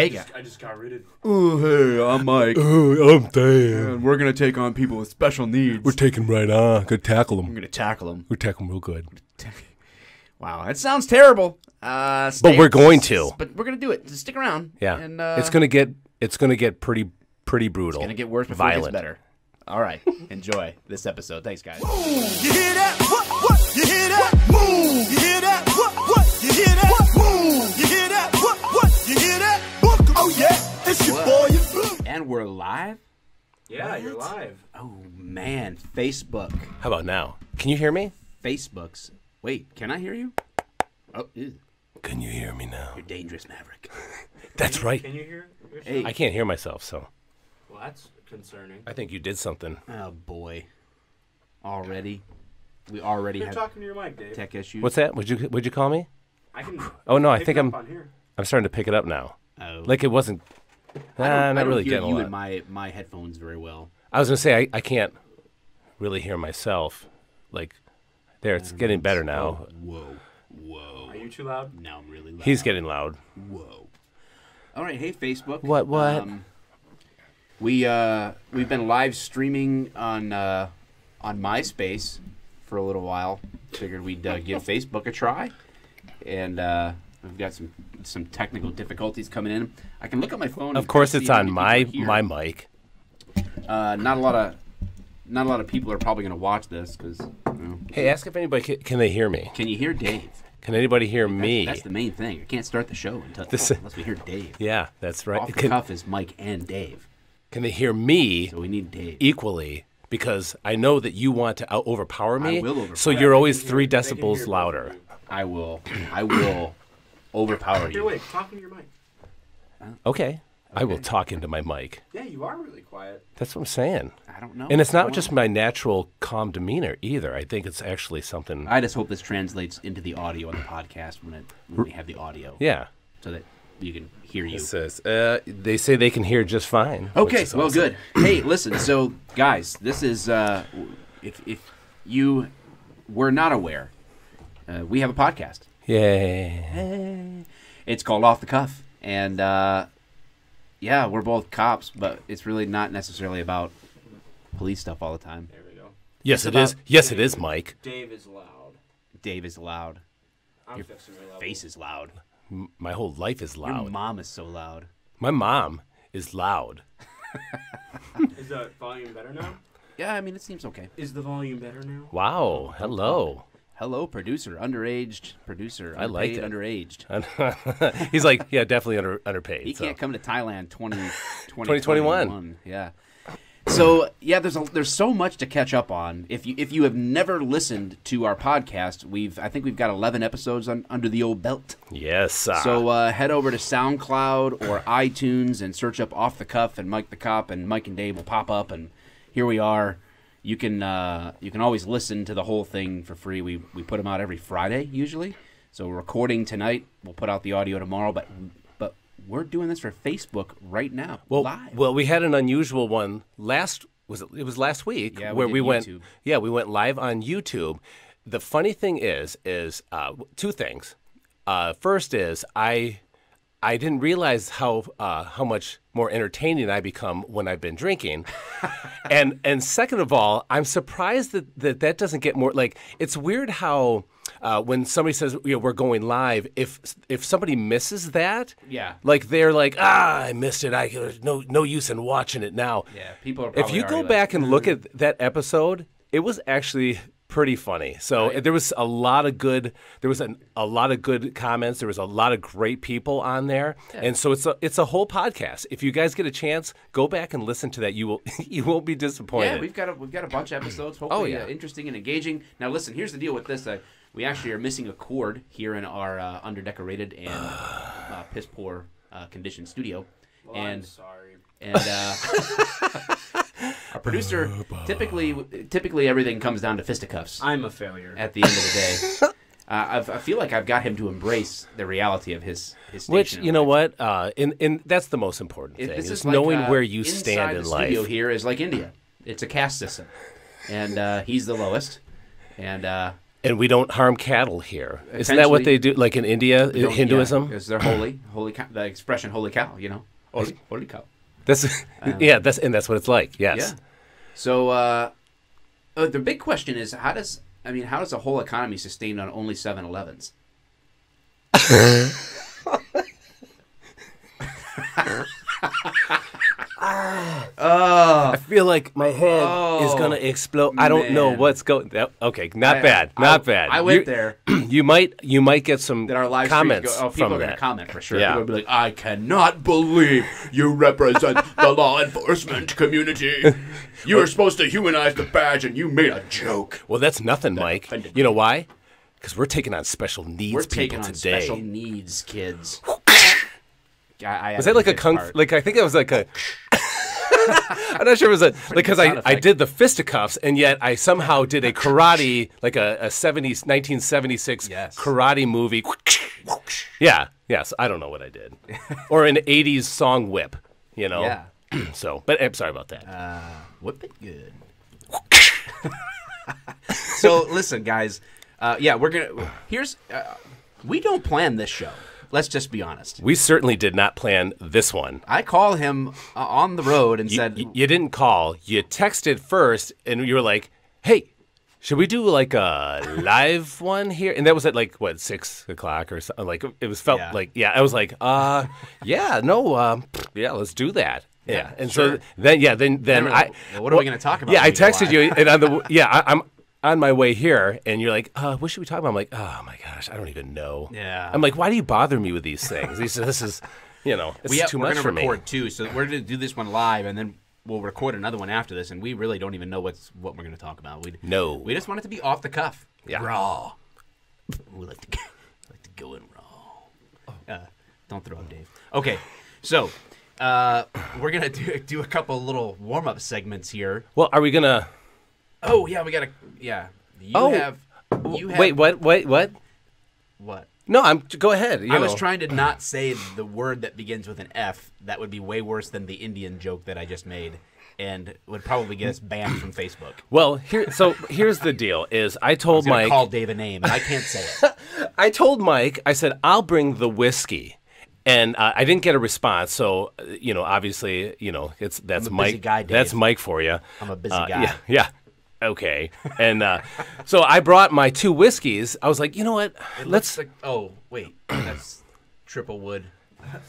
Hey, guys. I just got rid of. Oh, hey, I'm Mike. Oh, I'm Dan. And we're going to take on people with special needs. We're taking right on. Gonna tackle We're them. going to tackle them. We're tackling real good. Wow, that sounds terrible. But we're going to. But we're going to do it. Just stick around. Yeah. And, it's gonna get pretty brutal. It's going to get worse before Violent. it gets better. All right. Enjoy this episode. Thanks, guys. You hear that? What? You hear that? Move. You hear that? What? You hear that? Move. You hear that? What? You hear that? Book. Oh yeah, it's your boy. And we're live? Yeah, you're live. Oh, man. Facebook. How about now? Can you hear me? Facebook's. Wait, can I hear you? Oh, ew. Can you hear me now? You're dangerous, Maverick. That's right. Can you hear yourself? Hey. I can't hear myself, so Well, that's concerning. I think you did something. Oh, boy. Already? We already You're have talking to your mic, Dave. tech issues. What's that? Would you call me? I can. Oh no, I pick think it I'm up on here. starting to pick it up now. Oh. Like it wasn't. I not don't really hear getting you a in lot. my headphones very well. I was gonna say I can't really hear myself. Like there, it's getting better now. Whoa. Are you too loud? Now I'm really loud. He's getting loud. Whoa. All right, hey Facebook. What? We've been live streaming on MySpace for a little while. Figured we'd give Facebook a try, and we've got some technical difficulties coming in. I can look at my phone. Of course, and it's see how on many people my are here. mic. Not a lot of people are probably going to watch this because. Hey, ask if anybody can they hear me. Can you hear Dave? Can anybody hear me? That's the main thing. I can't start the show unless we hear Dave. Yeah, that's right. Off the cuff is Mike and Dave, Can they hear me so we need Dave. equally? Because I know that you want to overpower me. I will overpower so you. you're always They can 3 hear both decibels of louder. you. I will overpower Here, you. wait. Talking to your mic. Okay. I will talk into my mic. Yeah, you are really quiet. That's what I'm saying. I don't know. And it's what's not going just on. my natural calm demeanor either. I think it's actually something. I just hope this translates into the audio on the podcast when we have the audio, Yeah. so that you can hear you. It says, they say they can hear just fine. which Okay, is well, awesome. good. Hey, listen. So, guys, this is if you were not aware, we have a podcast. Yay. It's called Off the Cuff, and yeah, we're both cops, but it's really not necessarily about police stuff all the time. There we go. Yes, It's it is. about- Yes, it is, Mike. Dave is loud. Dave is loud. I'm fixing my level. Face is loud. My whole life is Your loud. mom is so loud. My mom is loud. Is the volume better now? Yeah, I mean, it seems okay. Is the volume better now? Wow. Hello. Hello, producer, underaged producer. I liked unpaid, it. Underaged. He's like, yeah, definitely underpaid. He so. can't come to Thailand 2021. 2021. Yeah. So yeah, there's so much to catch up on. If you have never listened to our podcast, I think we've got 11 episodes under the old belt. Yes. So head over to SoundCloud or iTunes and search up Off the Cuff and Mike the Cop, and Mike and Dave will pop up, and here we are. You can always listen to the whole thing for free. We put them out every Friday usually. So we're recording tonight. We'll put out the audio tomorrow, but we're doing this for Facebook right now, live. Well, we had an unusual one last last week Yeah, we where did we went. YouTube. Yeah, we went live on YouTube. The funny thing is 2 things. First is I didn't realize how much more entertaining I become when I've been drinking, and second of all, I'm surprised that doesn't get more. Like, it's weird how when somebody says we're going live, if somebody misses that, Yeah. like they're like, I missed it. There's no use in watching it now. Yeah, people are If probably you go already back like, and look at that episode, it was actually pretty funny. So there was a lot of good. There was a lot of good comments. There was a lot of great people on there, and so it's a whole podcast. If you guys get a chance, go back and listen to that. You won't be disappointed. Yeah, we've got a bunch of episodes. Hopefully, yeah. Interesting and engaging. Now, listen. Here's the deal with this. We actually are missing a cord here in our underdecorated and piss poor conditioned studio, Well, I'm and sorry. our producer. Typically, everything comes down to fisticuffs I'm a failure. at the end of the day. I feel like I've got him to embrace the reality of his station. Which, in you know life. what, and that's the most important thing, This is like, knowing where you inside stand in the life. studio here is like India. It's a caste system, and he's the lowest. And And we don't harm cattle here. Isn't that what they do? Like in India, Hinduism? Yeah, it's their holy cow, the expression "holy cow." You know, holy cow. That's that's what it's like. Yes. Yeah. So the big question is, how does the whole economy sustain on only 7-Elevens? I feel like my head is gonna explode. I don't know what's going. Okay, not bad. I went there. You might get some That our live comments people from are going to that. comment for sure. Yeah. People will be like, "I cannot believe you represent the law enforcement community. You were supposed to humanize the badge, and you made a joke." Well, that's nothing, Mike. offended You know why? Because we're taking on special needs We're people taking on today. special needs kids. I Was that like a kung? Like I think it was like a. I'm not sure it was a because I did the fisticuffs and yet I somehow did a karate like a 1976 karate movie. Yeah. Yes. I don't know what I did, or an 80s song whip. You know. Yeah. So, but I'm sorry about that. Whip it good. So listen, guys. We're gonna. Here's. We don't plan this show. Let's just be honest. We certainly did not plan this one. I call him on the road and said, You didn't call. You texted first, and you were like, "Hey, should we do like a live one here?" And that was at like what 6 o'clock or something. Like it was felt like I was like, yeah, no, yeah, let's do that. Yeah, and sure. so then I well, what are we going to talk about? Yeah, when I we go texted live? you, and I'm on my way here, and you're like, what should we talk about? I'm like, oh my gosh, I don't even know. Yeah. I'm like, why do you bother me with these things? He said, this is, this is too much for me. We're going to record two, so we're going to do this one live, and then we'll record another one after this, and we really don't even know what we're going to talk about. We just want it to be off the cuff. Yeah. Raw. We like to go in raw. Don't throw up, Dave. Okay, so we're going to do a couple little warm-up segments here. Well, are we going to... Oh, yeah, we got to... Yeah. You have... Wait, what? What? No, go ahead. I was trying to not say the word that begins with an F. That would be way worse than the Indian joke that I just made, and would probably get us banned from Facebook. Well, here's the deal: is I told Mike call Dave a name, and I can't say it. I told Mike, I said I'll bring the whiskey, and I didn't get a response. So obviously, that's I'm a Mike. busy guy, Dave. That's Mike for you. I'm a busy guy. Yeah. Okay. And so I brought my 2 whiskeys. I was like, you know what? Let's. Oh wait, that's triple wood.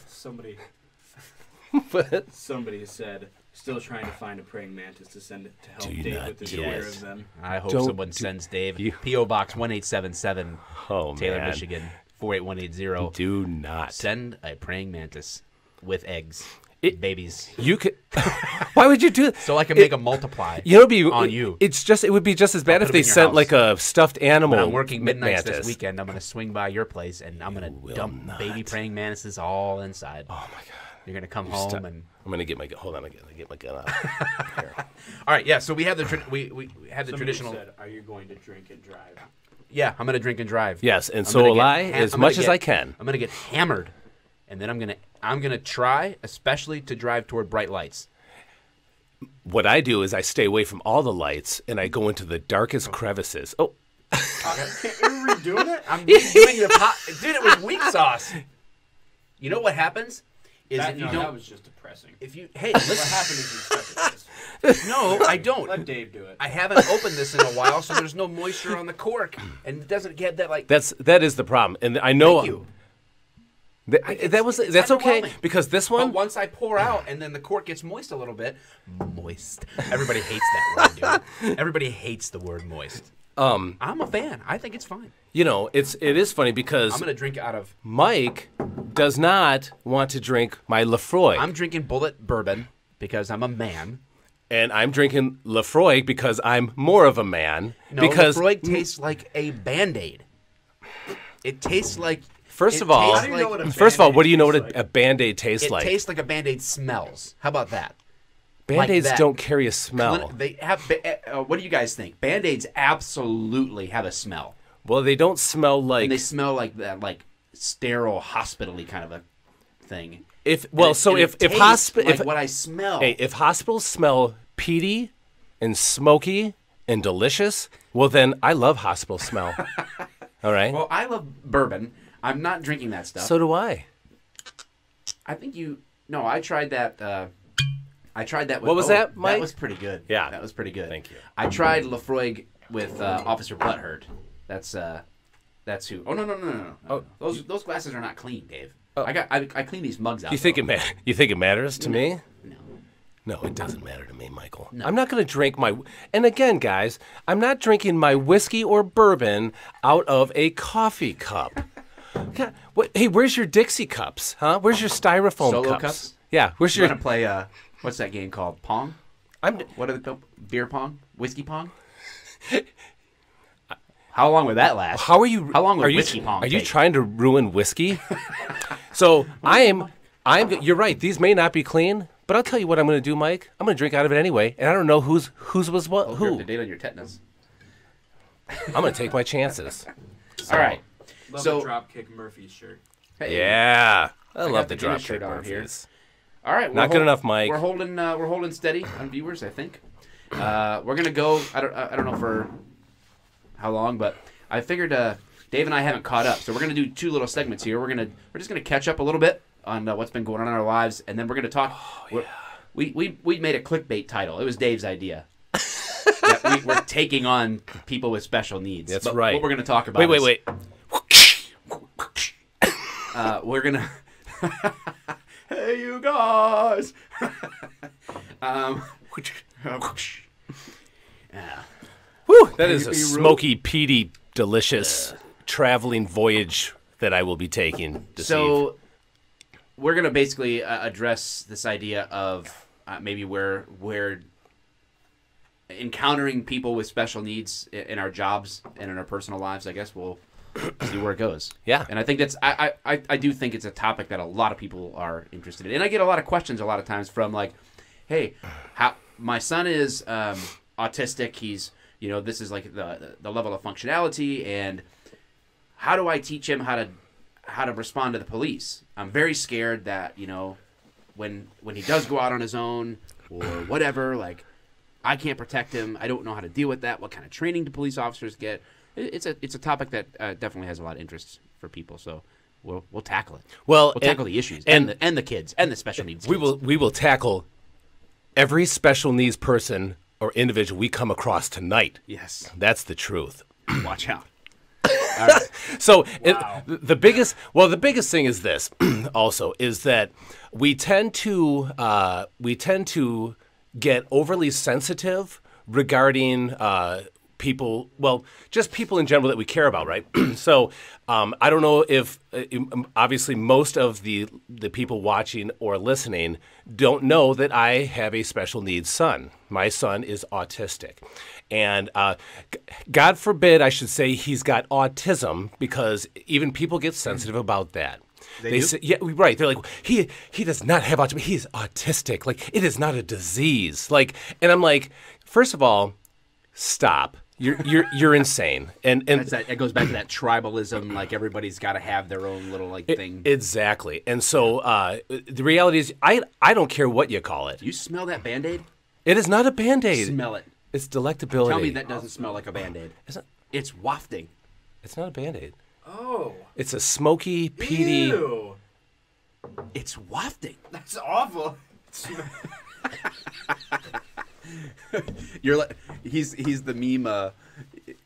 Somebody What? Somebody said, still trying to find a praying mantis to send it to help Do Dave not with the do Twitter it. of them. I hope Don't someone sends Dave P.O. Box 1877, Taylor, man. Michigan 48180. Do not. Send a praying mantis with eggs, babies, You could. Why would you do that? so I can make a multiply. On you. It would be just as bad I'll if put 'em they in your sent house. like a stuffed animal. When I'm working midnights mantis. this weekend, I'm going to swing by your place, and I'm going to dump not. baby praying mantises all inside. Oh my god. You're going to come home and... I'm gonna get my gun. Hold on, I gotta get my gun out. Here. All right, yeah, so we have the we have the Somebody traditional... said, are you going to drink and drive? Yeah, I'm going to drink and drive. Yes, and I'm so gonna will get I, as much as I can. I'm going to get hammered, and then I'm going to try, especially to drive toward bright lights. What I do is I stay away from all the lights and I go into the darkest crevices. Oh, Are we doing it? I'm doing the pot... Dude, it was weak sauce. You know what happens? Is if you don't... That was just depressing. If you... Hey, What listen... happened is you started this. No, I don't. Let Dave do it. I haven't opened this in a while, so there's no moisture on the cork, and it doesn't get that like. that is the problem, and I know. Thank you. That's okay underwhelming. because this But one. once I pour out, and then the cork gets moist a little bit, moist. Everybody hates that word, dude. Everybody hates the word moist. I'm a fan. I think it's fine. It is funny because I'm gonna drink out of. Mike does not want to drink my Lefroy, I'm drinking Bullet bourbon because I'm a man. and I'm drinking Lefroy because I'm more of a man. No, because Lefroy tastes like a Band-Aid. It tastes like. First it of all, tastes How do you know like- what a first of all, Band-Aid what do you know what tastes a Band-Aid tastes It like? tastes like a Band-Aid smells. How about that? Band-Aids that. don't carry a smell. They have. What do you guys think? Band-Aids absolutely have a smell. Well, they don't smell like And they smell like that, like sterile, hospital-y kind of a thing. if And it tastes hospital like what I smell. if hospitals smell peaty and smoky and delicious, Well, then I love hospital smell. All right. Well, I love bourbon. I'm not drinking that stuff. So do I. I think you. No, I tried that. I tried that. With, What was that, Mike? That was pretty good. Yeah. that was pretty good. Thank you. I tried Lafroig with Officer Butthurt. That's who. Oh no. Oh, those glasses are not clean, Dave. I clean these mugs out. You think it matters to me? No. No, it doesn't matter to me, Michael. No. I'm not going to drink my... And again, guys, I'm not drinking my whiskey or bourbon out of a coffee cup. God, hey, where's your Dixie cups, huh? Where's your styrofoam Solo cups? Yeah, where's You your... want to play, what's that game called? Pong? What are the... Beer pong? Whiskey pong? How long would that last? How long would whiskey pong Are you take? trying to ruin whiskey? So you're right, these may not be clean, but I'll tell you what I'm going to do, Mike. I'm going to drink out of it anyway, and I don't know whose was what. You're Who? up to date on your tetanus. I'm going to take my chances. All right. Love So- the Dropkick Murphys shirt. Hey, Yeah, I got love the the Guinness drop shirt kick on here. Murphys. All right. Not good enough, Mike. We're holding steady on viewers, I think. We're gonna go. I don't know for how long, but I figured Dave and I haven't caught up, so we're gonna do two little segments here. We're just gonna catch up a little bit on what's been going on in our lives, and then we're gonna talk. Oh, yeah. We made a clickbait title. It was Dave's idea. That we're taking on people with special needs. That's But right. What we're gonna talk about. Wait. We're gonna. Hey, you guys. Yeah. Whew, that is a Hey, smoky, peaty, delicious traveling voyage that I will be taking this eve. So we're gonna basically address this idea of maybe where encountering people with special needs in our jobs and in our personal lives. I guess we'll see where it goes. Yeah. And I think I do think it's a topic that a lot of people are interested in, and I get a lot of questions a lot of times from like, hey, my son is autistic. He's this is like the level of functionality, and how do I teach him how to respond to the police? I'm very scared that when he does go out on his own or whatever, like I can't protect him. I don't know how to deal with that. What kind of training do police officers get? It's a topic that definitely has a lot of interest for people. So we'll tackle it. Well, We'll tackle the issues and and the kids and the special needs. we kids. will tackle every special needs person or individual we come across tonight. Yes. That's the truth. Watch out. So the biggest thing is this also is that we tend to get overly sensitive regarding people, well, just people in general that we care about, right? So I don't know if obviously most of the people watching or listening don't know that I have a special needs son. My son is autistic. And God forbid I should say he's got autism, because even people get sensitive about that. They say, yeah, right. They're like, he does not have autism. He's autistic. Like, it is not a disease. Like, and I'm like, first of all, stop. You're insane. And It goes back to that tribalism. Like everybody's got to have their own little thing. Exactly. And so the reality is, I don't care what you call it. You smell that Band-Aid? It is not a Band-Aid. Smell it. It's delectability. Tell me that doesn't smell like a Band-Aid. It's wafting. It's not a Band-Aid. Oh. It's a smoky, peaty. Ew. It's wafting. That's awful. You're like he's the meme.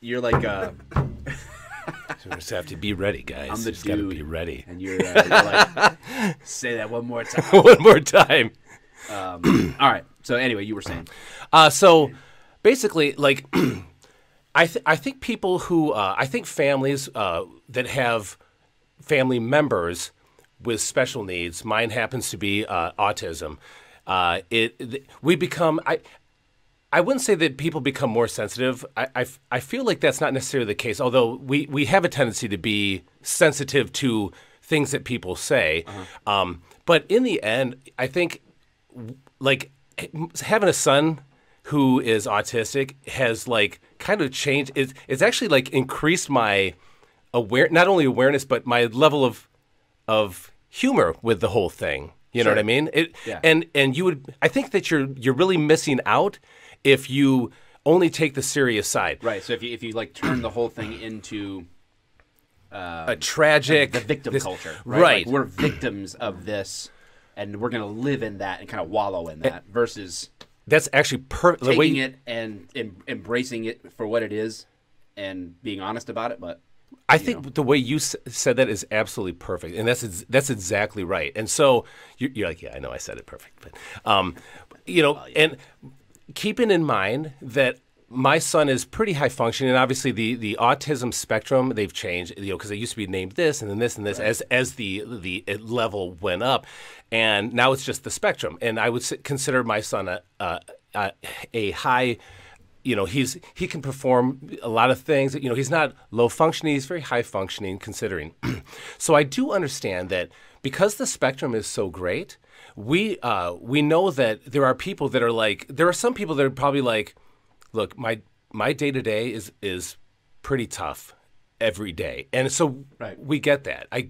You're like So we just have to be ready, guys. I'm the just gotta dude. be ready. and you're like say that one more time. One more time. All right. So anyway, you were saying. So basically, like, I think people who I think families that have family members with special needs. Mine happens to be autism. We become. I wouldn't say that people become more sensitive. I feel like that's not necessarily the case. Although we have a tendency to be sensitive to things that people say. But in the end, I think like having a son who is autistic has like kind of changed. It's actually like increased my not only awareness, but my level of humor with the whole thing. You know what I mean? Yeah. And you would, I think that you're really missing out if you only take the serious side. Right. So if you like turn the whole thing into A tragic the victim culture, right? Right. Like, we're victims of this, and we're gonna live in that and kind of wallow in that, versus That's actually the way taking it and embracing it for what it is, and being honest about it. But I think the way you said that is absolutely perfect, and that's exactly right. And so you're like, yeah, I know I said it perfect, but and keeping in mind that my son is pretty high functioning, and obviously the autism spectrum, they've changed, because it used to be named this and then this and this, right, as the level went up, and now it's just the spectrum. And I would consider my son a high. He can perform a lot of things. He's not low functioning. He's very high functioning considering. So I do understand that because the spectrum is so great, we know that there are people that are like, there are some people that are probably like, look, my day-to-day is pretty tough every day. And so right, we get that. I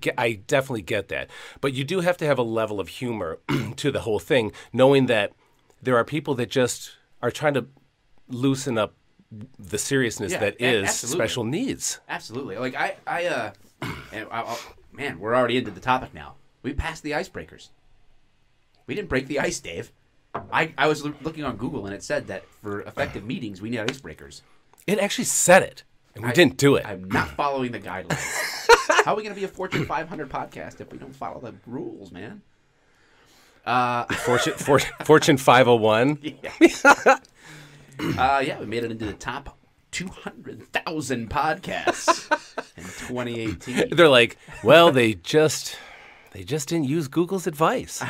definitely get that. But you do have to have a level of humor to the whole thing, knowing that there are people that just are trying to loosen up the seriousness that is special needs. Absolutely. Like man, we're already into the topic now. We passed the icebreakers. We didn't break the ice, Dave. I was looking on Google, and it said that for effective meetings, we need icebreakers. It actually said it, and we didn't do it. I'm not following the guidelines. How are we going to be a Fortune 500 podcast if we don't follow the rules, man? Fortune 501. Yeah, we made it into the top 200,000 podcasts in 2018. They're like, well, they just didn't use Google's advice.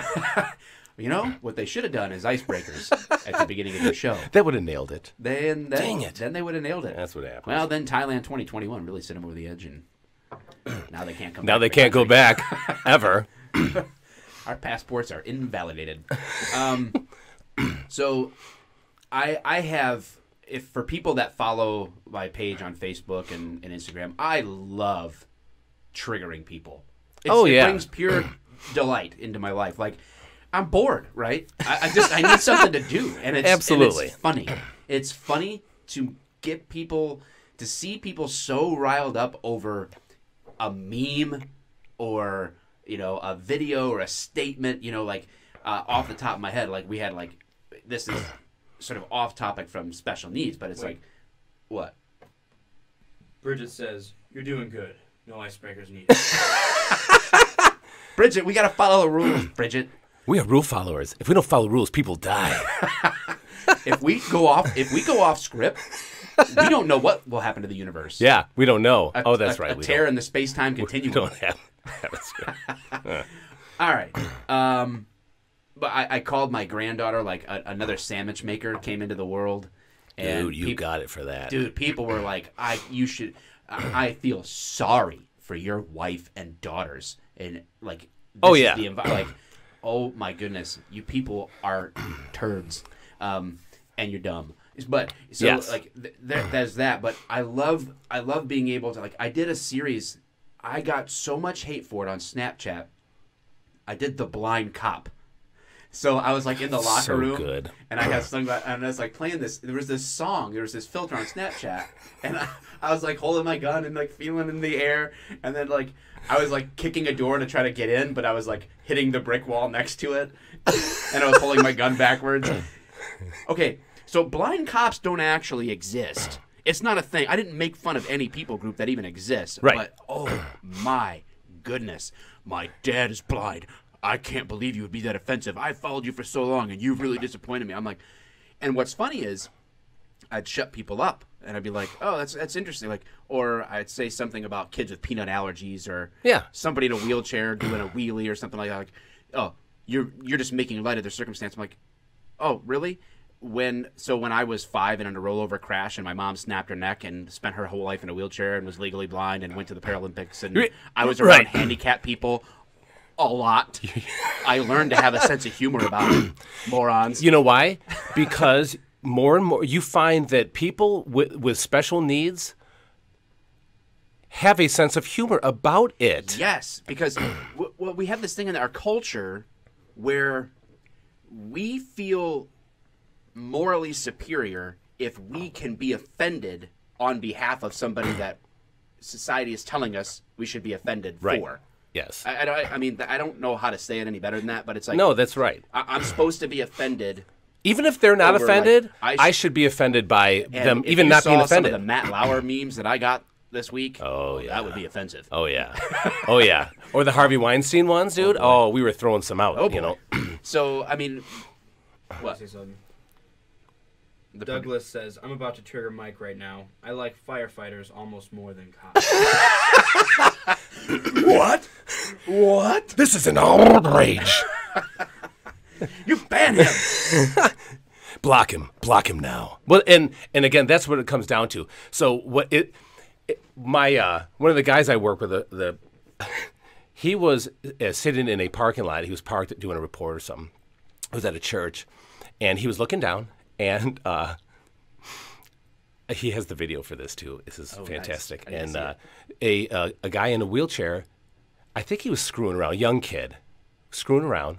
You know, what they should have done is icebreakers at the beginning of the show. That would have nailed it. Dang it. Then they would have nailed it. That's what happened. Well, then Thailand 2021 really sent them over the edge, and now they can't come back. Now they can't go back, ever. Our passports are invalidated. So I have, if for people that follow my page on Facebook and Instagram, I love triggering people. It brings pure delight into my life. Like, I'm bored, right? I need something to do, and it's absolutely, and it's funny. It's funny to get people, to see people so riled up over a meme or a video or a statement. Like off the top of my head, like we had like, this is sort of off topic from special needs, but it's like, what? Bridget says, "You're doing good. No icebreakers needed." Bridget, we gotta follow the rules, Bridget. We are rule followers. If we don't follow rules, people die. If we go off script, we don't know what will happen to the universe. Yeah, we don't know. That's right. A tear in the space-time continuum. We don't have a script. All right. But I called my granddaughter, like another sandwich maker came into the world. And dude, you got it for that. Dude, people were like, I feel sorry for your wife and daughters. And like, oh my goodness, you people are turds, and you're dumb. But so yes, like there's that. But I love being able to, like, I did a series. I got so much hate for it on Snapchat. I did the blind cop. So I was like in the locker room, good. And I got sunglasses, and I was like playing this. There was this song, there was this filter on Snapchat, and I was like holding my gun and like feeling in the air, and then like I was like kicking a door to try to get in, but I was like hitting the brick wall next to it, and I was holding my gun backwards. Okay, so blind cops don't actually exist. It's not a thing. I didn't make fun of any people group that even exists. Right. But oh my goodness, my dad is blind. I can't believe you would be that offensive. I followed you for so long, and you've really disappointed me. I'm like, and what's funny is, I'd shut people up, and I'd be like, oh, that's interesting. Like, or I'd say something about kids with peanut allergies, or somebody in a wheelchair doing a wheelie or something like that. Like, oh, you're just making light of their circumstance. I'm like, oh, really? When I was 5 and in a rollover crash, and my mom snapped her neck and spent her whole life in a wheelchair and was legally blind and went to the Paralympics, and I was around handicapped people a lot. I learned to have a sense of humor about it. Morons. You know why? Because more and more you find that people with special needs have a sense of humor about it. Yes, because we have this thing in our culture where we feel morally superior if we can be offended on behalf of somebody that society is telling us we should be offended Right. for. Yes. I mean, I don't know how to say it any better than that, but it's like... No, that's right. I'm supposed to be offended... Even if they're not over, offended, like, I should be offended by and them if even you not being saw offended. some of the Matt Lauer memes that I got this week, Oh, yeah. that would be offensive. Oh, yeah. Oh, yeah. Or the Harvey Weinstein ones, dude. Oh, we were throwing some out, Oh, boy. you know. So, I mean... What? Say something. The Douglas says, I'm about to trigger Mike right now. I like firefighters almost more than cops. What? What? This is an outrage. You ban him! Block him now. Well, and again, that's what it comes down to. So what my one of the guys I work with, he was sitting in a parking lot. He was parked doing a report or something. I was at a church, and he was looking down, and he has the video for this too. This is fantastic. Nice. And a guy in a wheelchair, I think he was screwing around, young kid, screwing around,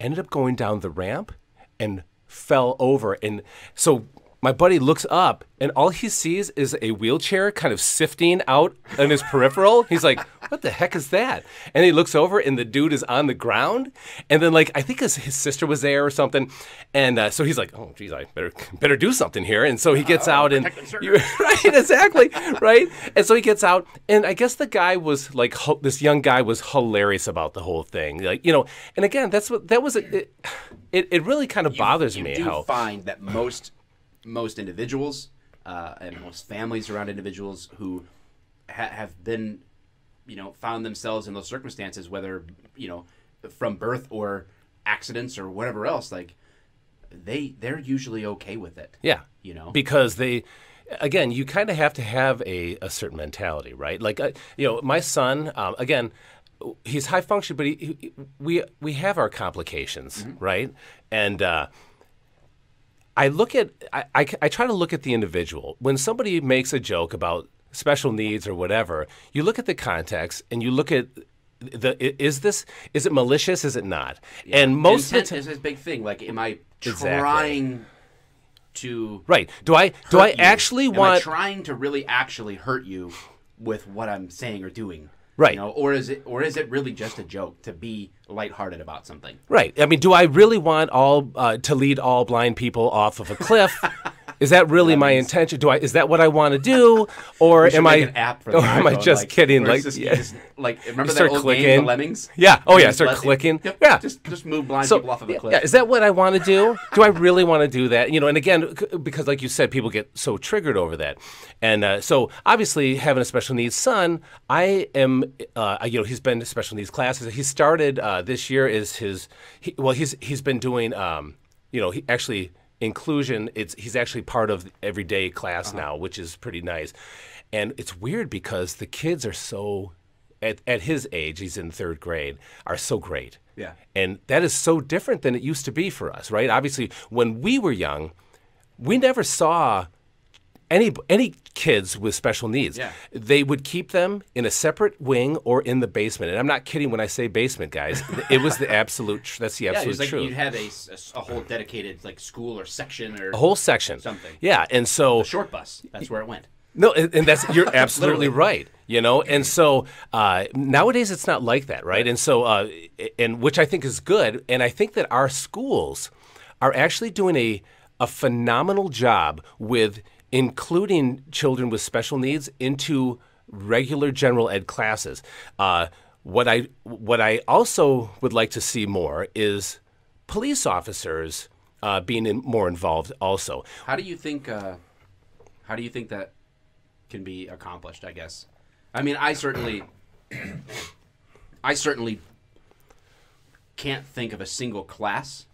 ended up going down the ramp and fell over. And so my buddy looks up, and all he sees is a wheelchair kind of sifting out in his peripheral. He's like, what the heck is that? And he looks over, and the dude is on the ground. And then, like, I think his sister was there or something. And so he's like, oh, geez, I better do something here. And so he gets out. And right, exactly, right? And so he gets out. And I guess the guy was, like, this young guy was hilarious about the whole thing. Like, you know, and again, that was it really kind of bothers me You how. do find that most individuals and most families around individuals who have been, you know, found themselves in those circumstances, whether, you know, from birth or accidents or whatever else, like they're usually okay with it. Yeah, you know, because again, you kind of have to have a certain mentality, right? Like, you know, my son, again, he's high function, but we have our complications, right? And I try to look at the individual. When somebody makes a joke about special needs or whatever, you look at the context and you look at is it malicious? Is it not? Yeah. And most intent of the is his big thing. Like, am I Exactly. trying to right? Do I actually am want I trying to really actually hurt you with what I'm saying or doing? Right. You know, or is it really just a joke to be lighthearted about something? Right. I mean, do I really want to lead all blind people off of a cliff? Is that really my intention? Is that what I want to do, or am I? Make an app for the or am I iPhone, just like, kidding? where Like, it's just, yeah. you just, like, remember that Start old clicking. game, The Lemmings? Yeah. Oh yeah. Just Start let- clicking. Yep. Yeah. Just move blind So, people off of a cliff. yeah, is that what I want to do? Do I really want to do that? You know, and again, because like you said, people get so triggered over that, and so obviously having a special needs son, I am, you know, he's been to special needs classes. He started this year is he's been doing, you know, he actually. Inclusion, he's actually part of the everyday class now, which is pretty nice. And it's weird because the kids are so, at his age, he's in 3rd grade, are so great. Yeah. And that is so different than it used to be for us, right? Obviously, when we were young, we never saw any kids with special needs. Yeah. They would keep them in a separate wing or in the basement. And I'm not kidding when I say basement, guys. It was the absolute, that's the Yeah, it absolute was like truth. you'd have a whole dedicated like school or section or A whole section. something. Yeah, and so The short bus. That's where it went. no, and that's you're absolutely Literally. right. You know, and so nowadays it's not like that, right? And so, and which I think is good, and I think that our schools are actually doing a phenomenal job with including children with special needs into regular general ed classes. What I also would like to see more is police officers being more involved also. How do you think that can be accomplished, I guess? I mean, I certainly can't think of a single class.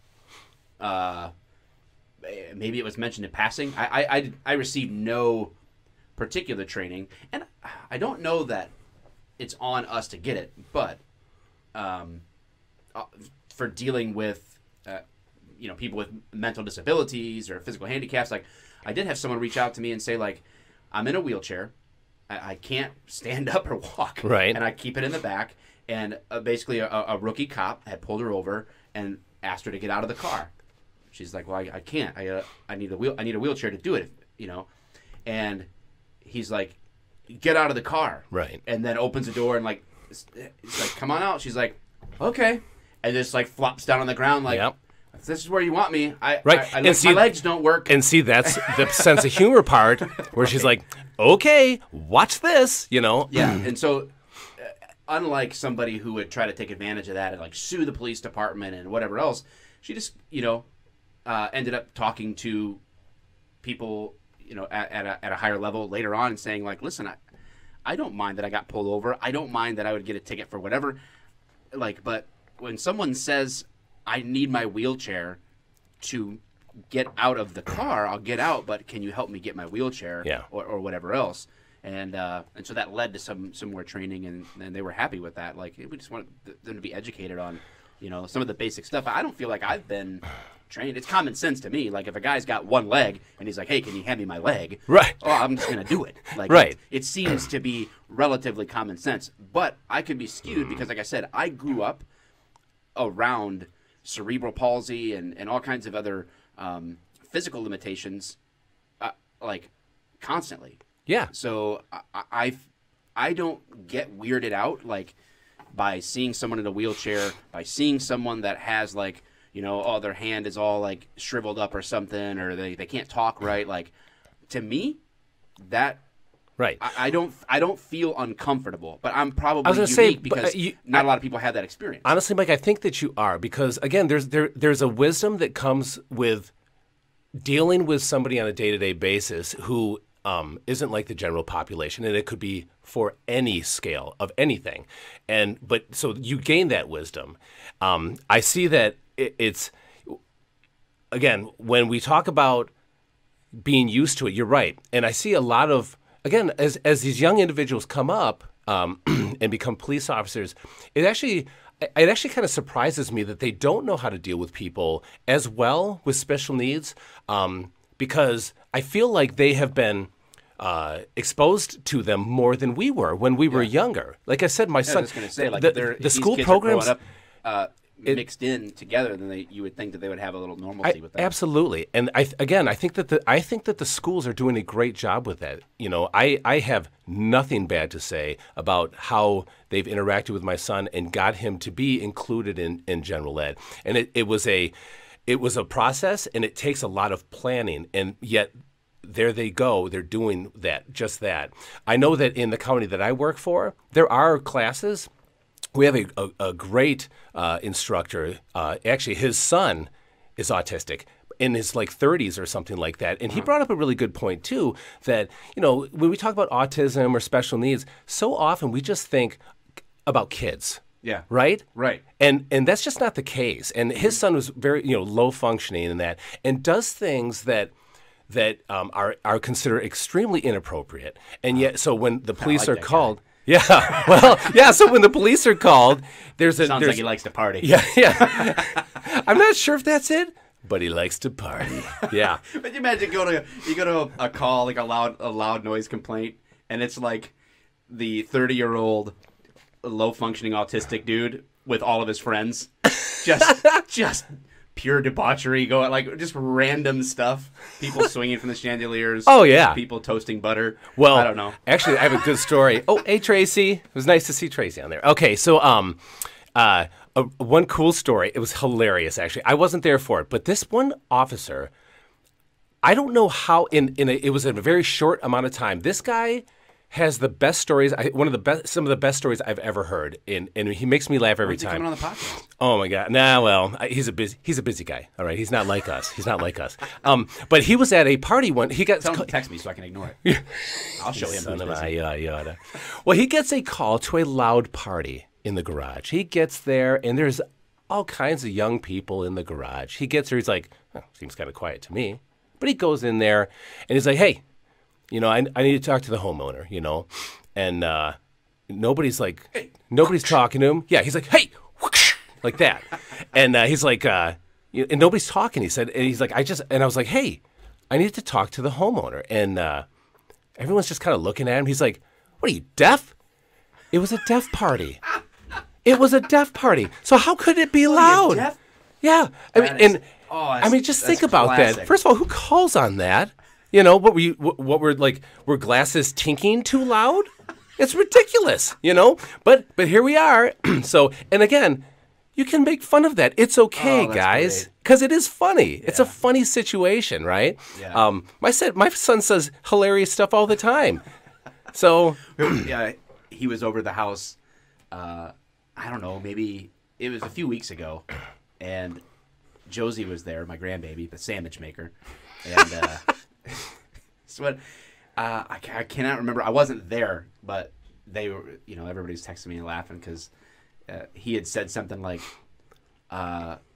Maybe it was mentioned in passing. I received no particular training, and I don't know that it's on us to get it, but for dealing with you know, people with mental disabilities or physical handicaps, like I did have someone reach out to me and say, like, I'm in a wheelchair, I can't stand up or walk, Right. and I keep it in the back, and basically a rookie cop had pulled her over and asked her to get out of the car. She's like, well, I can't. I need a wheelchair to do it, And he's like, get out of the car. Right. And then opens the door and like, he's like, come on out. She's like, okay. And just like flops down on the ground like, Yep. if this is where you want me. Right. My legs don't work. And see, that's the sense of humor part where she's like, okay, watch this, Yeah. And so, unlike somebody who would try to take advantage of that and like sue the police department and whatever else, she just, ended up talking to people, at a higher level later on and saying like, listen, I don't mind that I got pulled over. I don't mind that I would get a ticket for whatever. Like, but when someone says, I need my wheelchair to get out of the car, I'll get out, but can you help me get my wheelchair or whatever else? And so that led to some more training, and they were happy with that. Like, we just want them to be educated on, some of the basic stuff. I don't feel like I've been trained. It's common sense to me. Like, if a guy's got one leg and he's like, hey, can you hand me my leg? Right. Oh, I'm just going to do it. Like, right. It seems to be relatively common sense. But I could be skewed because, like I said, I grew up around cerebral palsy and all kinds of other physical limitations, like, constantly. Yeah. So I don't get weirded out, like, by seeing someone in a wheelchair, by seeing someone that has, like, their hand is all, like, shriveled up or something, or they can't talk right. Like, to me, that right. I don't feel uncomfortable, but I'm probably unique say, because not a lot of people have that experience. Honestly, Mike, I think that you are, because again, there's a wisdom that comes with dealing with somebody on a day-to-day basis who isn't like the general population, and it could be for any scale of anything. But so you gain that wisdom. I see that it's again, when we talk about being used to it, you're right, and I see a lot of. Again, as these young individuals come up and become police officers, it actually kind of surprises me that they don't know how to deal with people as well with special needs, because I feel like they have been exposed to them more than we were when we were younger. Like I said, my son, I was going to say, like, the school programs. Mixed in together, then you would think that they would have a little normalcy with that. Absolutely, and I think that the schools are doing a great job with that. I have nothing bad to say about how they've interacted with my son and got him to be included in general ed. And it was a process, and it takes a lot of planning, and yet there they go. They're doing just that. I know that in the county that I work for, there are classes. We have a great instructor. Actually, his son is autistic in his 30s or something like that. And he brought up a really good point, too, that, when we talk about autism or special needs, so often we just think about kids. Yeah. Right? Right. And that's just not the case. And his son was very, low functioning in that, and does things that are considered extremely inappropriate. And yet, so when the police are called... Yeah, well, yeah. So when the police are called, sounds like he likes to party. Yeah. I'm not sure if that's it, but he likes to party. Yeah. But you imagine you go to a call, like a loud noise complaint, and it's like the 30-year-old low functioning autistic dude with all of his friends, just pure debauchery, going like just random stuff. People swinging from the chandeliers. Oh yeah. People toasting butter. Well, I don't know. Actually, I have a good story. Oh, hey Tracy. It was nice to see Tracy on there. Okay, so one cool story. It was hilarious. Actually, I wasn't there for it, but this one officer, I don't know how. It was in a very short amount of time. This guy has the best stories. Some of the best stories I've ever heard. And he makes me laugh every time. Coming on the podcast. Oh my God! Nah, well, he's a busy guy. All right, he's not like us. But he was at a party one. He got tell him to text me so I can ignore it. I'll show him. Son of a. Well, he gets a call to a loud party in the garage. He gets there, and there's all kinds of young people in the garage. He gets there. He's like, seems kind of quiet to me. But he goes in there, and he's like, hey. I need to talk to the homeowner, and nobody's talking to him. Yeah, he's like, hey, like that. And he's like, and nobody's talking. He said, and he's like, I was like, hey, I need to talk to the homeowner. And everyone's just kind of looking at him. He's like, what are you, deaf? It was a deaf party. It was a deaf party. So how could it be loud? Deaf? Yeah. Oh, I mean, just think that's about classic. that. First of all, who calls on that? You know, what were like, were glasses tinking too loud? It's ridiculous, you know? But here we are. So, and again, you can make fun of that. It's okay, that's guys, great. because it is funny. It's a funny situation, right? Yeah. My son says hilarious stuff all the time. So, Yeah, he was over at the house. I don't know, maybe it was a few weeks ago, and Josie was there, my grandbaby, the sandwich maker, and so what? I cannot remember. I wasn't there, but they were. You know, everybody's texting me and laughing because he had said something like,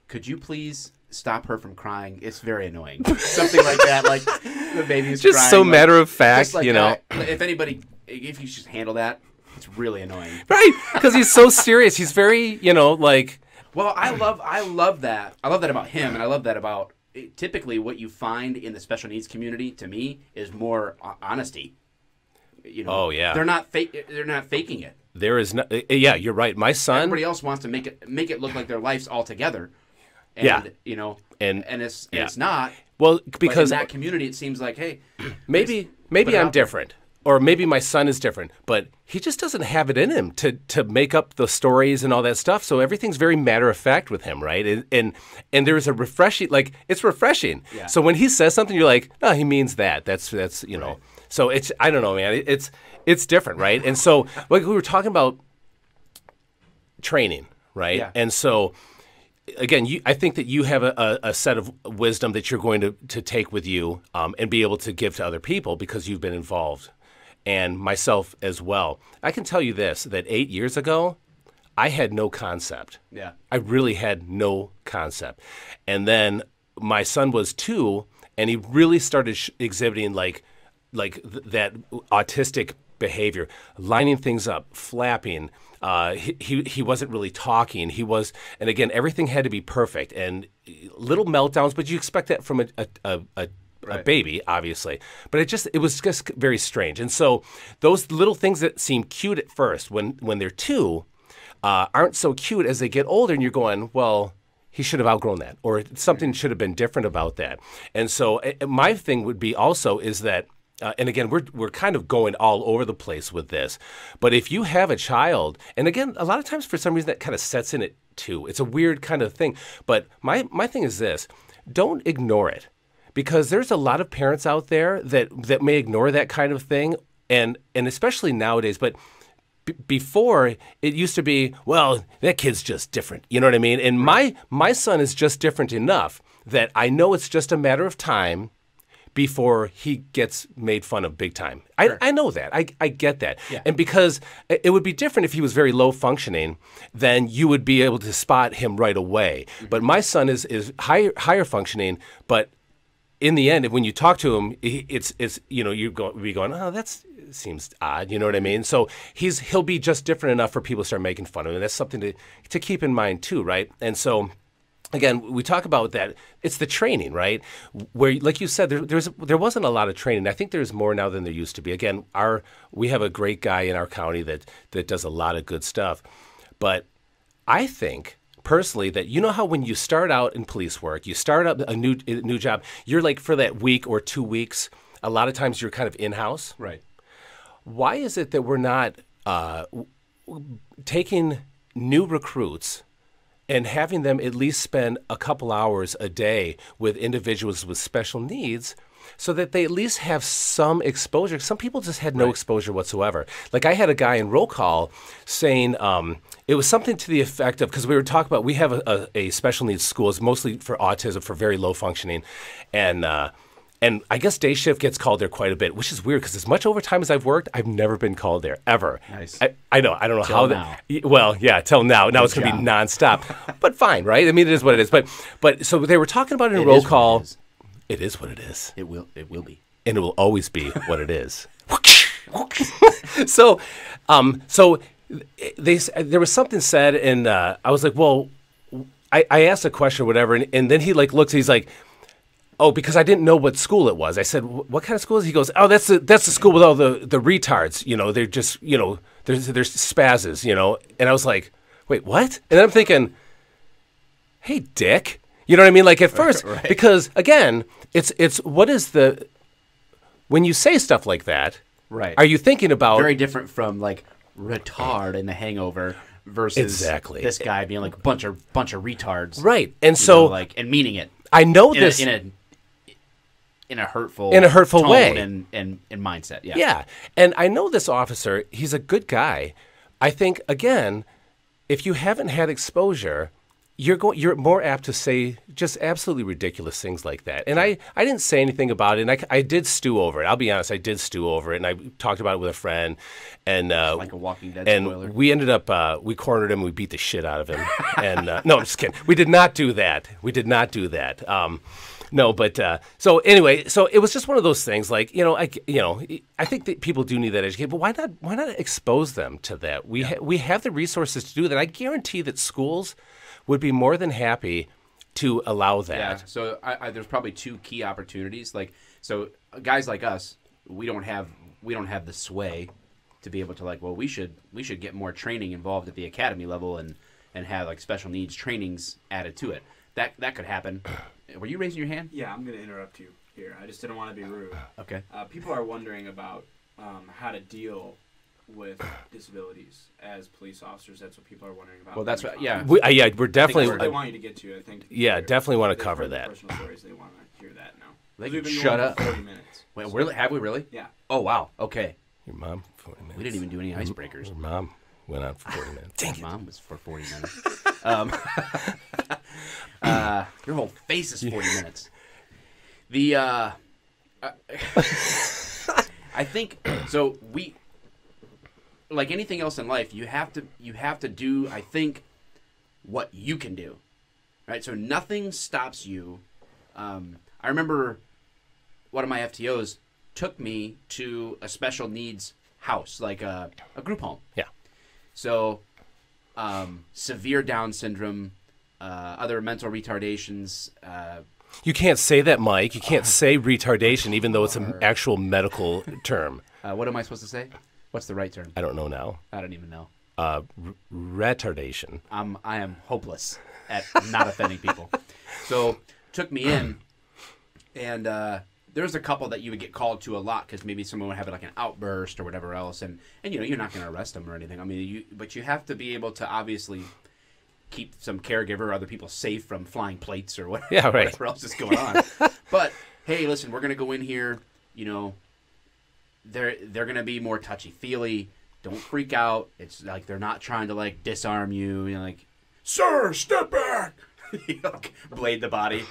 "Could you please stop her from crying? It's very annoying." Something like that. Like the baby's just crying, so like, matter of fact, just like you know. that. If you just handle that, it's really annoying. Right, because he's so serious. He's very, you know, like. Well, I love that. I love that about him, and I love that about typically what you find in the special needs community. To me, is more honesty. You know, Oh, yeah. they're not fake. They're not faking it. There is no. Yeah, you're right. My son. Everybody else wants to make it look like their life's all together. And, Yeah. you know, And- it's yeah. it's not. Well, But because in that community, it seems like, hey, maybe put it I'm out there. different, or maybe my son is different, but he just doesn't have it in him to make up the stories and all that stuff. So everything's very matter of fact with him, right? And there's a refreshing, like, it's refreshing. Yeah. So when he says something, you're like, no, he means that. That's you know. So it's, I don't know, man. It's different, right? And so like we were talking about training, right? Yeah. And so again, I think that you have a set of wisdom that you're going to take with you and be able to give to other people because you've been involved, and myself as well. I can tell you this, that 8 years ago, I had no concept. Yeah. I really had no concept. And then my son was 2, and he really started exhibiting like that autistic behavior, lining things up, flapping. He wasn't really talking. He was, and again, everything had to be perfect and little meltdowns. But you expect that from a baby, obviously. But it was just very strange. And so those little things that seem cute at first, when they're 2, aren't so cute as they get older. And you're going, well, he should have outgrown that, or something should have been different about that. And so my thing would be also is that. And again, we're kind of going all over the place with this. But if you have a child, and again, a lot of times for some reason that kind of sets in it too. It's a weird kind of thing. But my thing is this: don't ignore it, because there's a lot of parents out there that may ignore that kind of thing, and especially nowadays. But before, it used to be, well, that kid's just different. You know what I mean? And my son is just different enough that I know it's just a matter of time before he gets made fun of big time. I know that. I get that. Yeah. And because it would be different if he was very low functioning, then you would be able to spot him right away. Mm-hmm. But my son is higher functioning, but in the end, when you talk to him, it's you know, you're going, oh, that seems odd. You know what I mean? So he'll be just different enough for people to start making fun of him. And that's something to keep in mind too, right? And so again, we talk about that. It's the training, right? Where, like you said, there wasn't a lot of training. I think there's more now than there used to be. Again, we have a great guy in our county that does a lot of good stuff. But I think personally that, you know how when you start out in police work, you start up a new job, you're like, for that week or 2 weeks, a lot of times you're kind of in-house. Right. Why is it that we're not taking new recruits and having them at least spend a couple hours a day with individuals with special needs so that they at least have some exposure? Some people just had no exposure whatsoever. Like, I had a guy in roll call saying it was something to the effect of, because we were talking about, we have a special needs school. It's mostly for autism, for very low functioning. And I guess day shift gets called there quite a bit, which is weird because as much overtime as I've worked, I've never been called there, ever. Nice. I know. I don't know Till how now. that. Well, yeah, till now. Now it's going to be nonstop. But fine, right? I mean, it is what it is. But so they were talking about it in It roll is what it call. is. It is what it is. It will be. And it will always be what it is. So there was something said, and I was like, well, I asked a question or whatever, and then he like looks, he's like, oh, because I didn't know what school it was. I said, what kind of school is it? He goes, oh, that's the school with all the retards. You know, they're just, you know, there's spazzes, you know. And I was like, wait, what? And I'm thinking, hey, Dick, You know what I mean? Like at first, Right. because again, it's what is the when you say stuff like that, Right. are you thinking about Very different from like retard in The Hangover versus Exactly. this guy being like bunch of retards. right? And You so know, like and meaning it I know in this in a hurtful hurtful tone way. and mindset. Yeah. Yeah. And I know this officer, he's a good guy. I think again, if you haven't had exposure, you're more apt to say just absolutely ridiculous things like that. And I didn't say anything about it, and I did stew over it. I'll be honest, I did stew over it, and I talked about it with a friend, and Like a Walking Dead and spoiler. we ended up we cornered him, we beat the shit out of him. And no, I'm just kidding. We did not do that. No, but so anyway, so it was just one of those things. Like I think that people do need that education, but why not expose them to that? We have the resources to do that. I guarantee that schools would be more than happy to allow that. Yeah. So there's probably two key opportunities. Like so, guys like us, we don't have the sway to be able to like. Well, we should get more training involved at the academy level and have like special needs trainings added to it. That could happen. Were you raising your hand? Yeah, I'm going to interrupt you here. I just didn't want to be rude. Okay. People are wondering about how to deal with disabilities as police officers. That's what people are wondering about. Well, that's what. Yeah. We're That's definitely. what they want you to get to, I think. Yeah, definitely want to They've cover heard the that. Personal stories. They want to hear that now. They We've can been shut going up. for 40 minutes. Wait, really? Have we really? Yeah. Oh wow. Okay. Your mom. 40 minutes. We didn't even do any icebreakers. Your mom went on for 40 minutes. My mom was for 40 minutes. Your whole face is 40 minutes. The I think so. We like anything else in life. You have to do. I think what you can do, right? So nothing stops you. I remember one of my FTOs took me to a special needs house, like a group home. Yeah. So, severe Down syndrome, other mental retardations. You can't say that, Mike. You can't say retardation, even though it's an actual medical term. What am I supposed to say? What's the right term? I don't know now. I don't even know. Retardation. I am hopeless at not offending people. So, took me in, and there's a couple that you would get called to a lot because maybe someone would have like an outburst or whatever else, and you're not going to arrest them or anything. I mean, but you have to be able to obviously keep some caregiver or other people safe from flying plates or whatever, Yeah, right. whatever else is going on. But hey, listen, we're going to go in here. They're going to be more touchy feely. Don't freak out. It's like they're not trying to like disarm you. You know, like, sir, step back. Blade the body.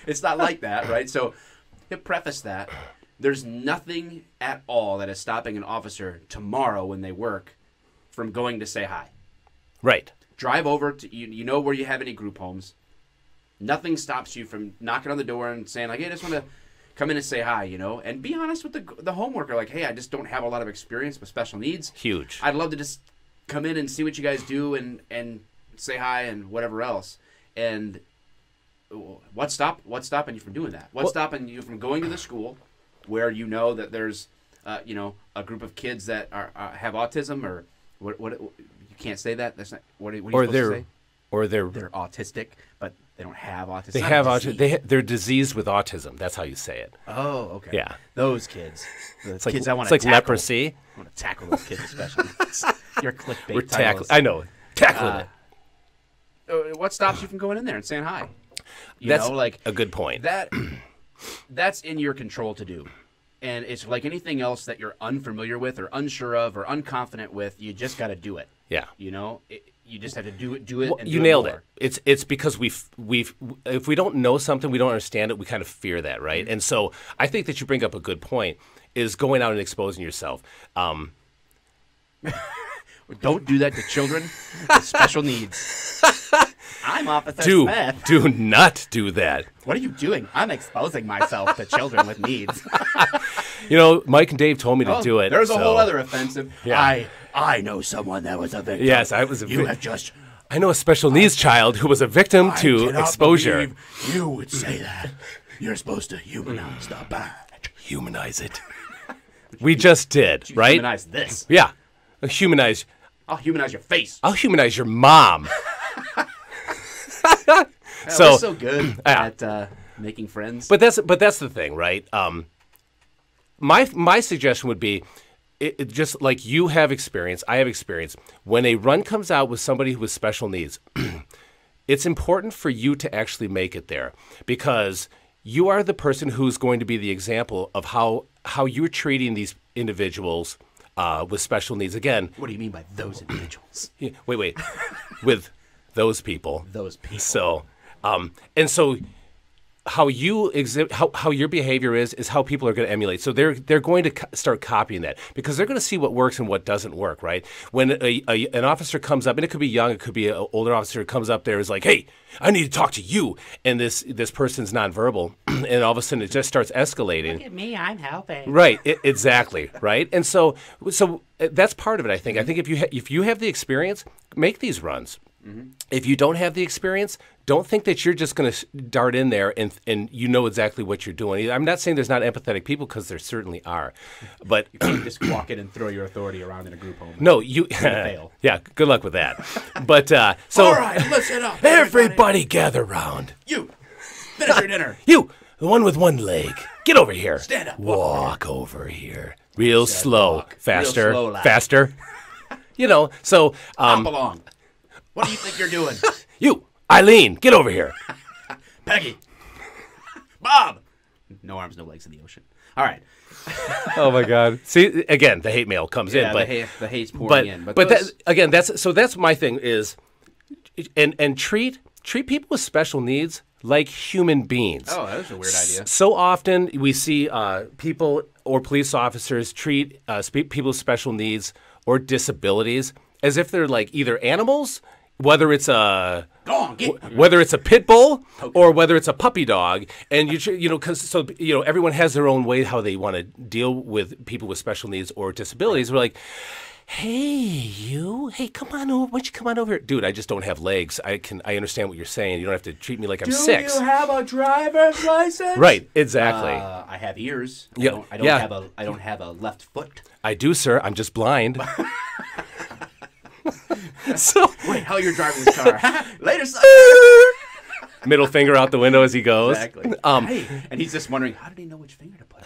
It's not like that, right? So, to preface that, there's nothing at all that is stopping an officer tomorrow when they work from going to say hi. Right. Drive over to you know where you have any group homes. Nothing stops you from knocking on the door and saying like, "Hey, I just want to come in and say hi," and be honest with the home worker. Like, "Hey, I just don't have a lot of experience with special needs. Huge. I'd love to just come in and see what you guys do and say hi and whatever else." And what's stopping you from doing that? What's stopping you from going to the school where you know that there's a group of kids that have autism or what you can't say that. That's not what are you supposed to say? Or they're autistic, but they don't have autism. they have autism. They're diseased with autism. That's how you say it. Oh, okay. Yeah. Those kids. The It's like, kids I want it's to like tackle. leprosy. I want to tackle those kids especially. Your clickbait We're titles. I know. Tackling it. What stops you from going in there and saying hi? That's like a good point. that's in your control to do. And it's like anything else that you're unfamiliar with or unsure of or unconfident with, you just got to do it. Yeah. You just have to do it Well, and you do nailed more. it. It's because we've if we don't know something, we don't understand it, we kind of fear that, right? Mm-hmm. And so I think that you bring up a good point is going out and exposing yourself. Don't do that to children with special needs. I'm Officer Smith. Do not do that. What are you doing? I'm exposing myself to children with needs. Mike and Dave told me to do it. There's a so- whole other offensive. Yeah. I know someone that was a victim. Yes, I was a You have just I know a special needs child who was a victim to cannot exposure. believe You would say that. You're supposed to humanize the bad. Humanize it. We just did, right? Humanize this. Yeah. Humanize. I'll humanize your face. I'll humanize your mom. So we're so good at making friends. But that's the thing, right? My suggestion would be, it just like you have experience, I have experience. When a run comes out with somebody with special needs, it's important for you to actually make it there, because you are the person who's going to be the example of how you're treating these individuals with special needs. Again, What do you mean by those individuals? wait, with those people. Those people. So, and so how you exhibit, how your behavior is how people are going to emulate. So they're going to start copying that, because they're going to see what works and what doesn't work, right? When an officer comes up, and it could be young, it could be an older officer, comes up there, is like, hey, I need to talk to you, and this person's nonverbal, and all of a sudden it just starts escalating. Look at me, I'm helping. Right, exactly, right? And so that's part of it, I think. I think if you have the experience, make these runs. If you don't have the experience, don't think that you're just going to dart in there and you know exactly what you're doing. I'm not saying there's not empathetic people, because there certainly are. But You can't just walk in and throw your authority around in a group home. no, you fail. Yeah, good luck with that. But so All right, listen up. everybody gather round. You, finish your dinner. You, the one with one leg, get over here. Stand up. Walk over here. Real slow. walk. Faster. Real slow, lad. Faster. So Hop along. What do you think you're doing? you, Eileen, get over here. Peggy. Bob. No arms, no legs in the ocean. All right. Oh my God! See, again, the hate mail comes Yeah, in, but the hate's pouring in. but those- that's my thing is, and treat people with special needs like human beings. Oh, that was a weird idea. So often we see people or police officers treat people with special needs or disabilities as if they're like either animals, whether it's a Go on, whether it's a pit bull or whether it's a puppy dog, and because everyone has their own way how they want to deal with people with special needs or disabilities. We're like, hey, come on over. Why don't you come on over here, dude? I just don't have legs. I understand what you're saying. You don't have to treat me like I'm 6. Do you have a driver's license? Right, exactly. I have ears. Yeah, I don't have a left foot. I do, sir. I'm just blind. So Wait, how are you driving this car? Later, son. middle finger out the window as he goes. Exactly. Hey, and he's just wondering, how did he know which finger to put?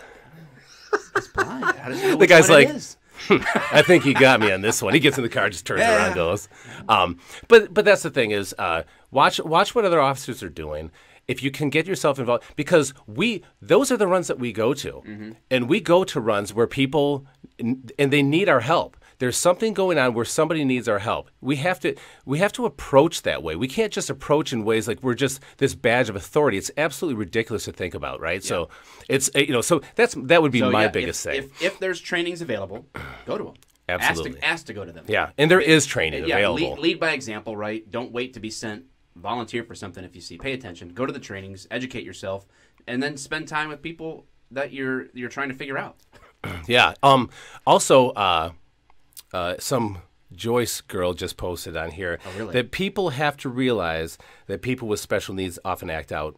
He's blind. How does he know The which guy's one it like, is? I think he got me on this one. He gets in the car, just turns around, and goes. But that's the thing is, watch what other officers are doing. If you can get yourself involved, because those are the runs that we go to, and we go to runs where people and they need our help. There's something going on where somebody needs our help. We have to approach that way. We can't just approach in ways like we're just this badge of authority. It's absolutely ridiculous to think about, right? Yeah. So it's so that would be my biggest thing. If there's trainings available, go to them. Absolutely. Ask to go to them. Yeah, and there is training available. Lead by example, right? Don't wait to be sent. Volunteer for something if you see. Pay attention. Go to the trainings. Educate yourself, and then spend time with people that you're trying to figure out. Yeah. Also, some Joyce girl just posted on here that people have to realize that people with special needs often act out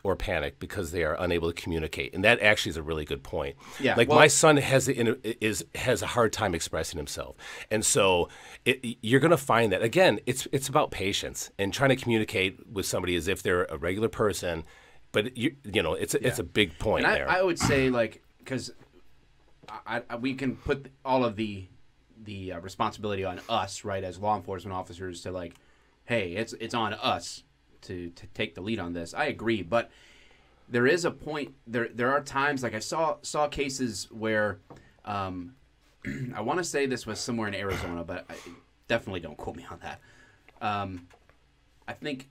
or panic because they are unable to communicate, and that actually is a really good point. Yeah, like my son has a hard time expressing himself, and so you're going to find that again. It's about patience and trying to communicate with somebody as if they're a regular person, but it's a big point and there. I would say because we can put all of the responsibility on us, right, as law enforcement officers to hey, it's on us to take the lead on this. I agree, but there is a point. There are times I saw cases where I want to say this was somewhere in Arizona, but definitely don't quote me on that. I think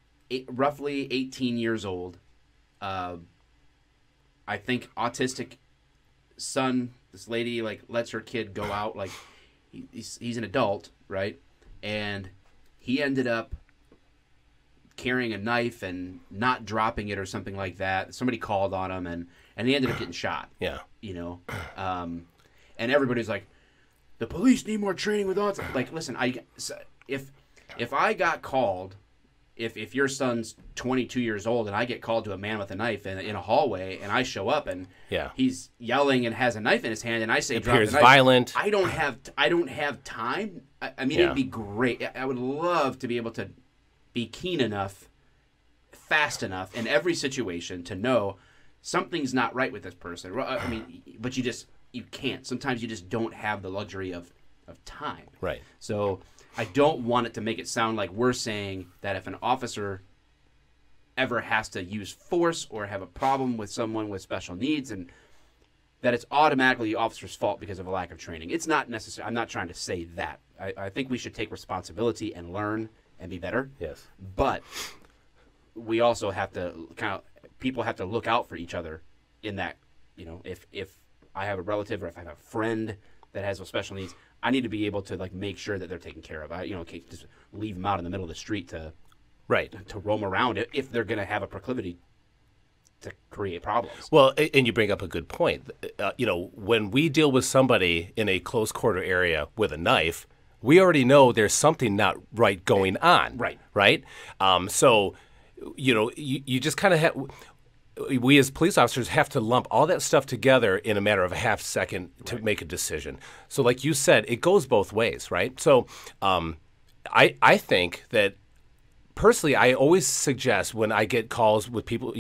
roughly 18 years old. I think autistic son. This lady lets her kid go out he's an adult, right? And he ended up carrying a knife and not dropping it or something like that. Somebody called on him, and he ended up getting shot. Yeah. And everybody's like, the police need more training with autism. Listen, if I got called, if your son's 22 years old and I get called to a man with a knife in a hallway and I show up and he's yelling and has a knife in his hand and I say drop the knife, violent. I don't have time. I mean, it'd be great. I would love to be able to be keen enough, fast enough in every situation to know something's not right with this person. I mean, but you can't. Sometimes you just don't have the luxury of time. Right. So I don't want it to make it sound like we're saying that if an officer ever has to use force or have a problem with someone with special needs, and that it's automatically the officer's fault because of a lack of training. It's not necessary. I'm not trying to say that. I think we should take responsibility and learn and be better. Yes. But we also have to people have to look out for each other in that, if I have a relative or if I have a friend that has special needs, I need to be able to make sure that they're taken care of. I can't just leave them out in the middle of the street to roam around if they're going to have a proclivity to create problems. Well, and you bring up a good point. When we deal with somebody in a close quarter area with a knife, we already know there's something not right going on. Right. Right? So, you just kind of have... We as police officers have to lump all that stuff together in a matter of a half second to make a decision. So like you said, it goes both ways, right? So I think that personally, I always suggest when I get calls with people,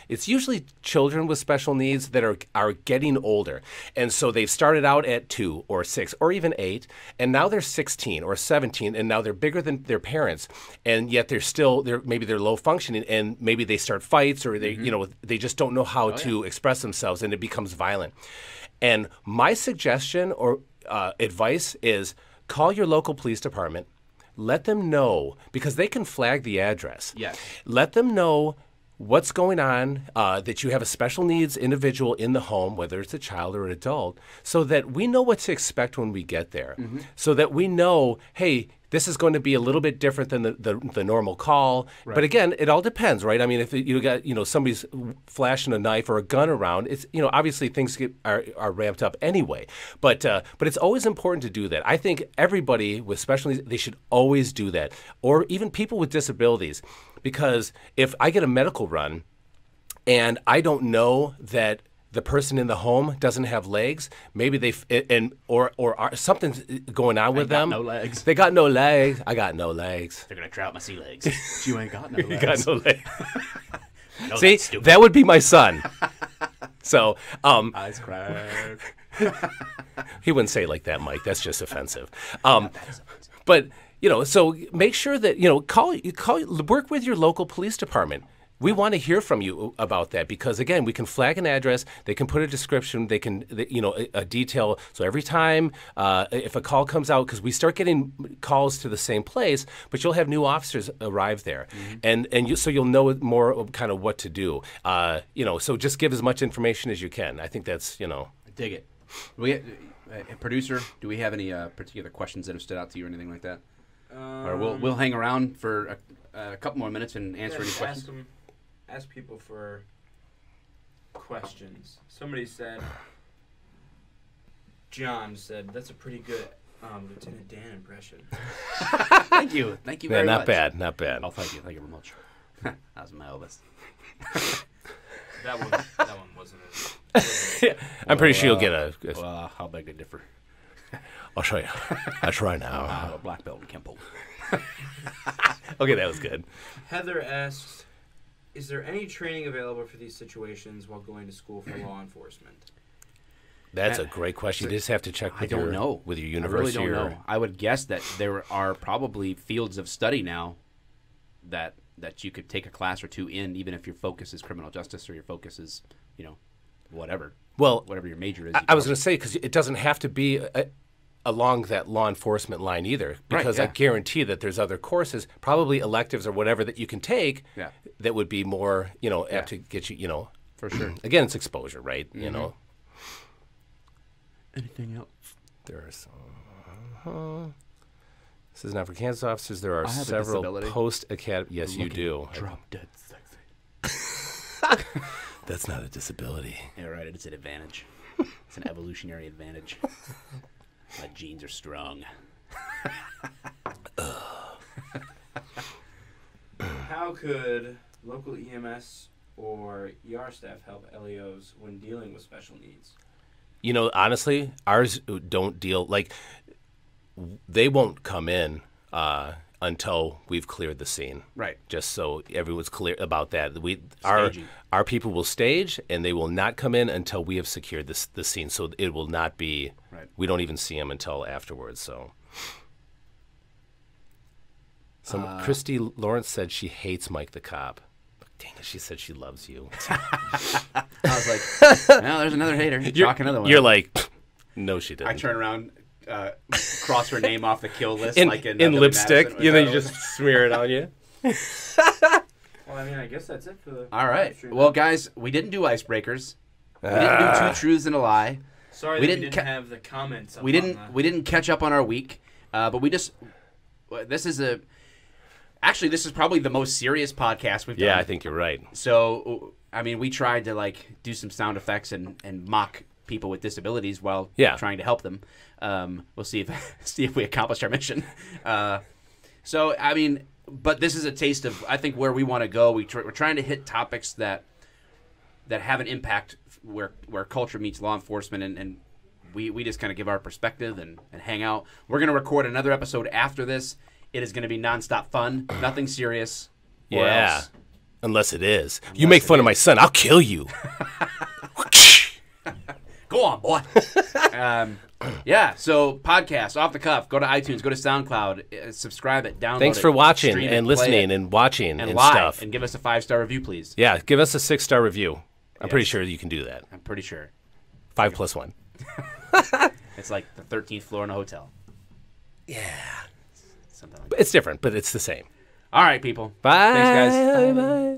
it's usually children with special needs that are getting older. And so they've started out at 2 or 6 or even 8, and now they're 16 or 17, and now they're bigger than their parents, and yet maybe they're low functioning, and maybe they start fights, or they, they just don't know how to express themselves, and it becomes violent. And my suggestion or advice is call your local police department. Let them know, because they can flag the address. Yes. Let them know what's going on, that you have a special needs individual in the home, whether it's a child or an adult, so that we know what to expect when we get there. Mm-hmm. So that we know, hey, this is going to be a little bit different than the normal call. Right. But again, it all depends, right? I mean, if you got somebody's flashing a knife or a gun around, it's obviously things are ramped up anyway. But it's always important to do that. I think everybody with special needs, they should always do that, or even people with disabilities, because if I get a medical run and I don't know that the person in the home doesn't have legs, maybe or something's going on with them. No legs. They got no legs. I got no legs. They're gonna try out my sea legs. You ain't got no legs. You got no legs. No, see, that would be my son. So, eyes crack. He wouldn't say it like that, Mike. That's just offensive. But so make sure that work with your local police department. We want to hear from you about that, because again, we can flag an address, they can put a description, they can, a detail. So every time if a call comes out, because we start getting calls to the same place, but you'll have new officers arrive there, mm-hmm. So you'll know more kind of what to do. So just give as much information as you can. I think that's I dig it. Producer, do we have any particular questions that have stood out to you or anything like that? Or we'll hang around for a couple more minutes and answer any questions. Ask people for questions. Somebody said, John said, that's a pretty good Lieutenant Dan impression. Thank you very much. Not bad, not bad. Oh, thank you very much. That was my oldest. that one wasn't it. I'm pretty sure you'll get a... How big a differ? I'll show you. I'll try now. A black belt in Kempo. Okay, that was good. Heather asks, is there any training available for these situations while going to school for law enforcement? That's a great question. You just have to check with your university. I really don't know. I would guess that there are probably fields of study now that you could take a class or two in, even if your focus is criminal justice or your focus is, whatever. Well, whatever your major is. I was going to say, because it doesn't have to be along that law enforcement line either, because I guarantee that there's other courses, probably electives or whatever, that you can take that would be more, apt to get you, for sure. Again, it's exposure, right? Mm-hmm. Anything else? There's this is not for Kansas officers. There are several post-academy. Yes, you do. Drop dead sexy. That's not a disability. Yeah, right. It's an advantage. It's an evolutionary advantage. My genes are strong. How could local EMS or ER staff help LEOs when dealing with special needs? Honestly, ours don't deal, they won't come in. until we've cleared the scene. Right. Just so everyone's clear about that. Staging. Our people will stage, and they will not come in until we have secured the scene. So it will not be. Right. We don't even see them until afterwards. So. Christy Lawrence said she hates Mike the Cop. Dang it, she said she loves you. I was like, well, there's another hater. Chalk another one. You're like, no, she didn't. I turn around, cross her name off the kill list, in like in lipstick. Madison. You know, you just smear it on you. Well, I mean, I guess that's it for the. All right. live stream. Well, guys, we didn't do icebreakers. We didn't do 2 truths and a lie. Sorry we that didn't we didn't have the comments. Up We on didn't. the- We didn't catch up on our week, but we just. This is a. Actually, this is probably the most serious podcast we've done. Yeah, I think you're right. So, I mean, we tried to like do some sound effects and mock people with disabilities while trying to help them. We'll see if we accomplished our mission. So, I mean, but this is a taste of I think where we want to go. We're trying to hit topics that have an impact where culture meets law enforcement, and we just kind of give our perspective and hang out. We're gonna record another episode after this. It is going to be nonstop fun, nothing serious. Or else. Unless it is. You make fun of my son, I'll kill you. Go on, boy. Yeah, so podcast, Off the Cuff. Go to iTunes, go to SoundCloud, subscribe it, download it. Thanks for watching stream and it, listening play it, and watching and live, stuff. and give us a 5-star review, please. Yeah, give us a 6-star review. I'm pretty Yes. sure you can do that. I'm pretty sure. 5 plus 1. It's like the 13th floor in a hotel. Yeah. Something like that. It's different, but it's the same. All right, people. Bye. Thanks, guys. Bye.